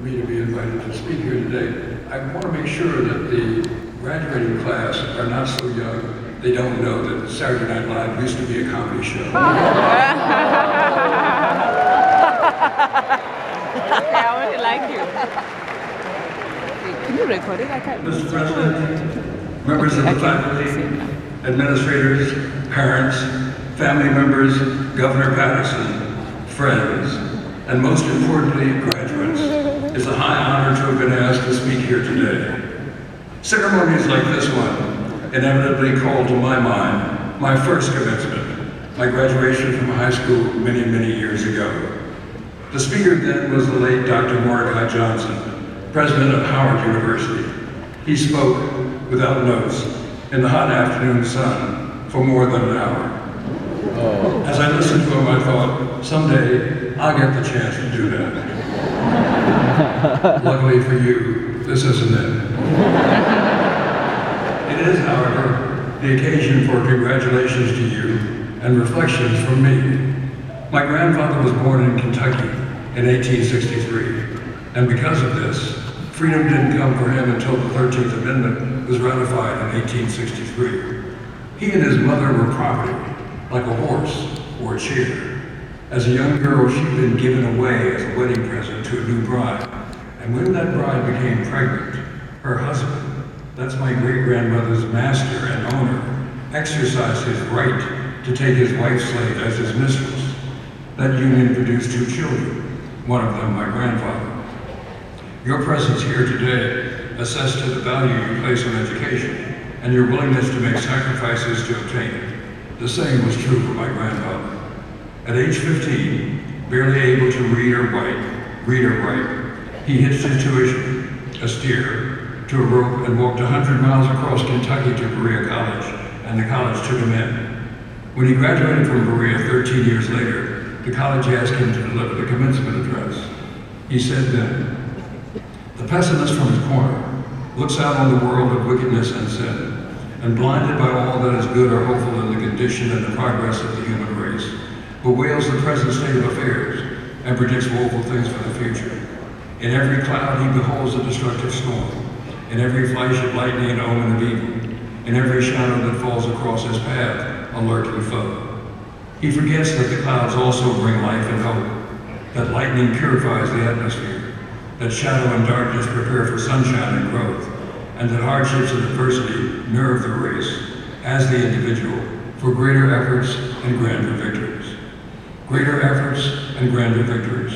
me to be invited to speak here today. I want to make sure that the graduating class are not so young they don't know that Saturday Night Live used to be a comedy show. I already like you. Can you record it? I can't. Mr. President, members of the faculty, administrators, parents, family members, Governor Patterson, friends, and most importantly, graduates, it's a high honor to have been asked to speak here today. Ceremonies like this one inevitably call to my mind my first commencement, my graduation from high school many, many years ago. The speaker then was the late Dr. Mordecai Johnson, president of Howard University. He spoke without notes in the hot afternoon sun for more than an hour. As I listened to him, I thought, someday I'll get the chance to do that. Luckily for you, this isn't it. It is, however, the occasion for congratulations to you and reflections from me. My grandfather was born in Kentucky in 1863, and because of this, freedom didn't come for him until the 13th Amendment was ratified in 1863. He and his mother were property, like a horse or a chair. As a young girl, she'd been given away as a wedding present to a new bride, and when that bride became pregnant, her husband, that's my great-grandmother's master and owner, exercised his right to take his wife's slave as his mistress. That union produced 2 children, one of them my grandfather. Your presence here today attests to the value you place on education and your willingness to make sacrifices to obtain it. The same was true for my grandfather. At age 15, barely able to read or write, he hitched his tuition, a steer, to a rope and walked 100 miles across Kentucky to Berea College, and the college took him in. When he graduated from Berea 13 years later, the college asked him to deliver the commencement address. He said then, "The pessimist from his corner looks out on the world of wickedness and sin, and blinded by all that is good or hopeful in the condition and the progress of the human race, bewails the present state of affairs and predicts woeful things for the future. In every cloud he beholds a destructive storm, in every flash of lightning an omen of evil, in every shadow that falls across his path a lurking foe. He forgets that the clouds also bring life and hope, that lightning purifies the atmosphere, that shadow and darkness prepare for sunshine and growth, and that hardships and adversity nerve the race, as the individual, for greater efforts and grander victories. Greater efforts and grander victories."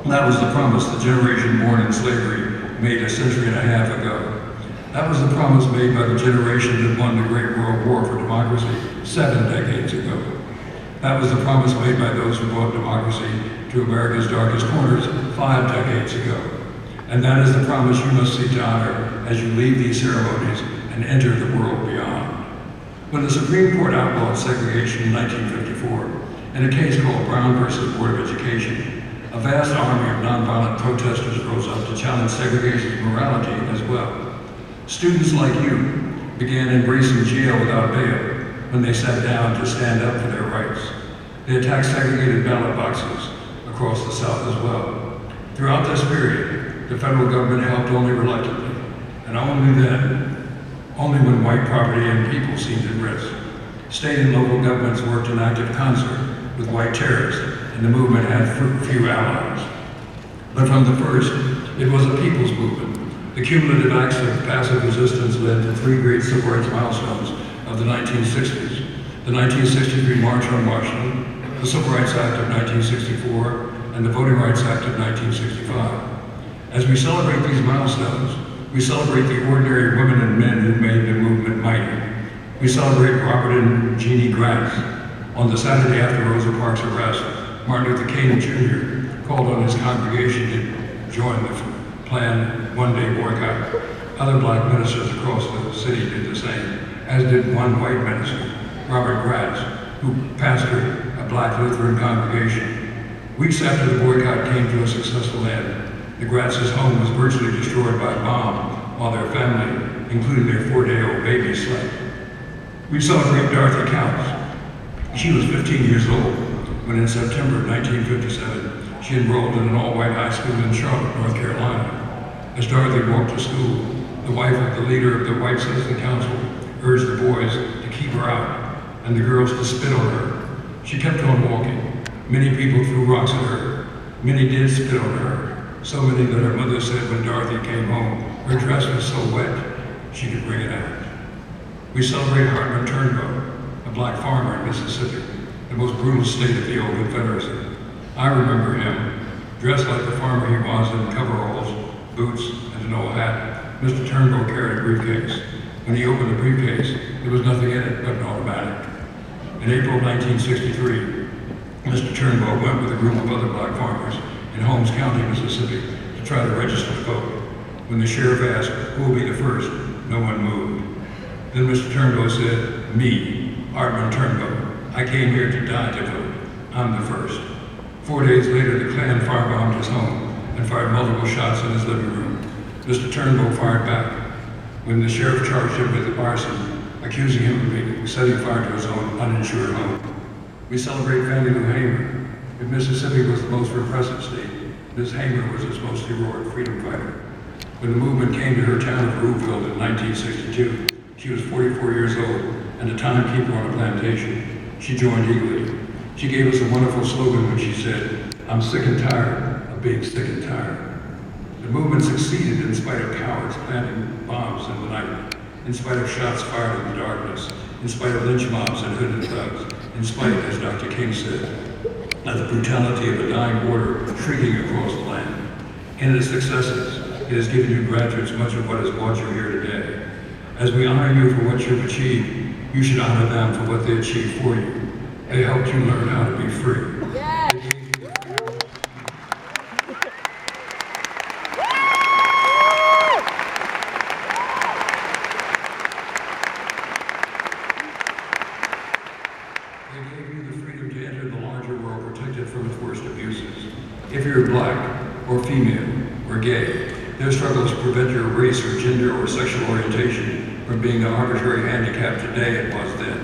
That was the promise the generation born in slavery made a century and a half ago. That was the promise made by the generation that won the Great World War for democracy 7 decades ago. That was the promise made by those who brought democracy to America's darkest corners 5 decades ago. And that is the promise you must seek to honor as you leave these ceremonies and enter the world beyond. When the Supreme Court outlawed segregation in 1954, in a case called Brown versus Board of Education, a vast army of nonviolent protesters rose up to challenge segregation's morality as well. Students like you began embracing jail without bail when they sat down to stand up for their rights. They attacked segregated ballot boxes across the South as well. Throughout this period, the federal government helped only reluctantly, and only then, only when white property and people seemed at risk. State and local governments worked in active concert with white terrorists, and the movement had few allies. But from the first, it was a people's movement. The cumulative acts of passive resistance led to 3 great civil rights milestones of the 1960s. The 1963 March on Washington, the Civil Rights Act of 1964, and the Voting Rights Act of 1965. As we celebrate these milestones, we celebrate the ordinary women and men who made the movement mighty. We celebrate Robert and Jeannie Gratz. On the Saturday after Rosa Parks' arrest, Martin Luther King Jr. called on his congregation to join the planned one-day boycott. Other black ministers across the city did the same, as did one white minister, Robert Gratz, who pastored a black Lutheran congregation. Weeks after the boycott came to a successful end, the Gratz's home was virtually destroyed by a bomb while their family, including their 4-day-old baby, slept. We celebrate Dorothy Counts. She was 15 years old when in September 1957, she She enrolled in an all-white high school in Charlotte, North Carolina. As Dorothy walked to school, the wife of the leader of the White Citizen Council urged the boys to keep her out and the girls to spit on her. She kept on walking. Many people threw rocks at her. Many did spit on her. So many that her mother said when Dorothy came home, her dress was so wet, she could wring it out. We celebrate Hartman Turnbow, a black farmer in Mississippi, the most brutal state of the old Confederacy. I remember him, dressed like the farmer he was in coveralls, boots, and an old hat. Mr. Turnbow carried a briefcase. When he opened the briefcase, there was nothing in it but an automatic. In April 1963, Mr. Turnbow went with a group of other black farmers in Holmes County, Mississippi, to try to register to vote. When the sheriff asked who will be the first, no one moved. Then Mr. Turnbow said, "Me, Hartman Turnbow. I came here to die to vote. I'm the first." 4 days later, the Klan firebombed his home and fired multiple shots in his living room. Mr. Turnbow fired back. When the sheriff charged him with arson, accusing him of setting fire to his own uninsured home. We celebrate Fannie Lou Hamer. If Mississippi was the most repressive state, Ms. Hamer was its most heroic freedom fighter. When the movement came to her town of Rouville in 1962, she was 44 years old and a timekeeper on a plantation. She joined eagerly. She gave us a wonderful slogan when she said, "I'm sick and tired of being sick and tired." The movement succeeded in spite of cowards planting bombs in the night, in spite of shots fired in the darkness, in spite of lynch mobs and hooded thugs, in spite, as Dr. King said, of the brutality of a dying order shrieking across the land. In its successes, it has given you graduates much of what has brought you here today. As we honor you for what you've achieved, you should honor them for what they achieved for you. They helped you learn how to be free. Yes. They gave you the freedom to enter the larger world protected from its worst abuses. If you're black, or female, or gay, their struggles prevent your race or gender or sexual orientation from being the arbitrary handicap today it was then.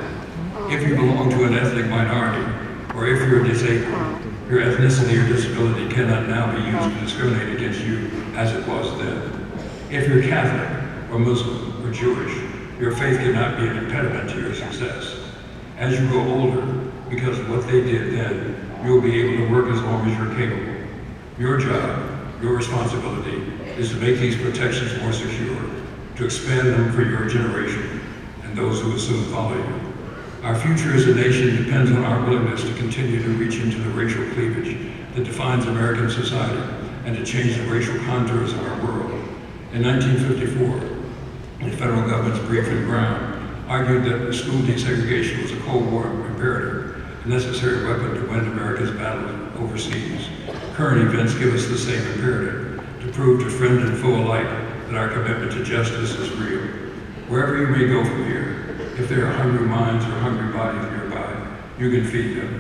If you belong to an ethnic minority, or if you're disabled, your ethnicity or disability cannot now be used to discriminate against you as it was then. If you're Catholic, or Muslim, or Jewish, your faith cannot be an impediment to your success. As you grow older, because of what they did then, you'll be able to work as long as you're capable. Your job, your responsibility, is to make these protections more secure, to expand them for your generation and those who will soon follow you. Our future as a nation depends on our willingness to continue to reach into the racial cleavage that defines American society and to change the racial contours of our world. In 1954, the federal government's Briefing Brown argued that school desegregation was a Cold War imperative, a necessary weapon to win America's battles overseas. Current events give us the same imperative, to prove to friend and foe alike that our commitment to justice is real. Wherever you may go from here, if there are hungry minds or hungry bodies nearby, you can feed them.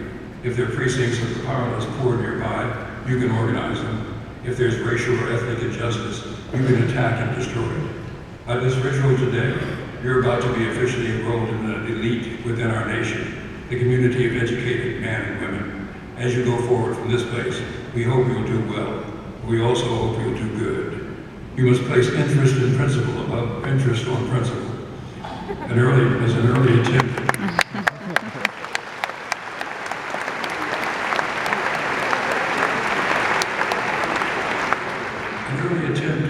If there are precincts of the powerless poor nearby, you can organize them. If there's racial or ethnic injustice, you can attack and destroy it. By this ritual today, you're about to be officially enrolled in the elite within our nation, the community of educated men and women. As you go forward from this place, we hope you'll do well. We also hope you'll do good. You must place interest in principle above interest on principle. An early attempt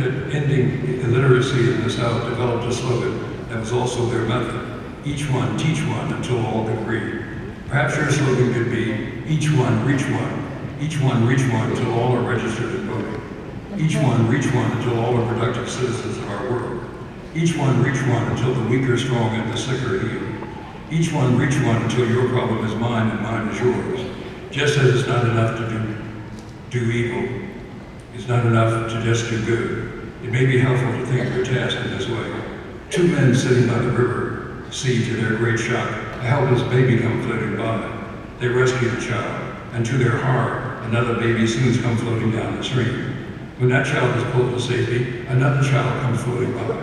at ending illiteracy in the South developed a slogan that was also their method. Each one, teach one until all can read. Perhaps your slogan could be, each one, reach one. Each one, reach one until all are registered and voting. Each one, reach one until all are productive citizens of our world. Each one, reach one until the weak are strong and the sick are healed. Each one, reach one until your problem is mine and mine is yours. Just as it's not enough to do evil, it's not enough to just do good. It may be helpful to think of your task in this way. Two men sitting by the river see, to their great shock, a helpless baby come floating by. They rescue the child, and to their horror, another baby soon comes floating down the stream. When that child is pulled to safety, another child comes floating by.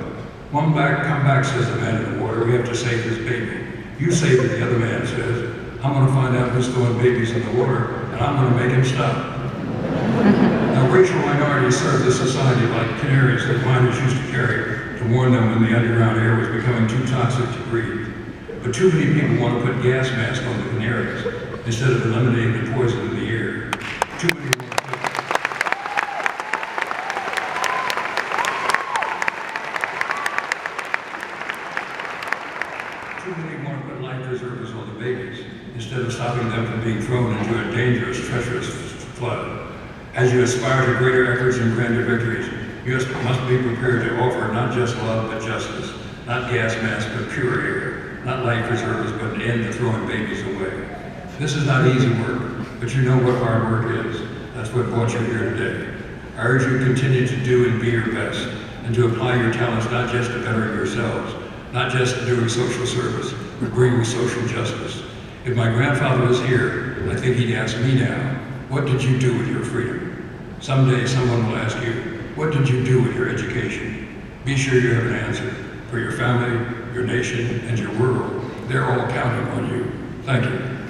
Come back, says the man in the water. We have to save this baby. You save it, the other man says. I'm going to find out who's throwing babies in the water, and I'm going to make him stop. priorities serve this society like canaries that miners used to carry to warn them when the underground air was becoming too toxic to breathe. But too many people want to put gas masks on the canaries instead of eliminating the poison in the air. Too many want to put life preservers on the babies instead of stopping them from being thrown into a dangerous, treacherous flood. As you aspire to greater efforts and grander victories, you must be prepared to offer not just love but justice, not gas masks but pure air, not life preservers but an end to throwing babies away. This is not easy work, but you know what hard work is. That's what brought you here today. I urge you to continue to do and be your best, and to apply your talents not just to bettering yourselves, not just doing social service, but bringing social justice. If my grandfather was here, I think he'd ask me now, what did you do with your freedom? Someday someone will ask you, what did you do with your education? Be sure you have an answer. For your family, your nation, and your world, they're all counting on you. Thank you.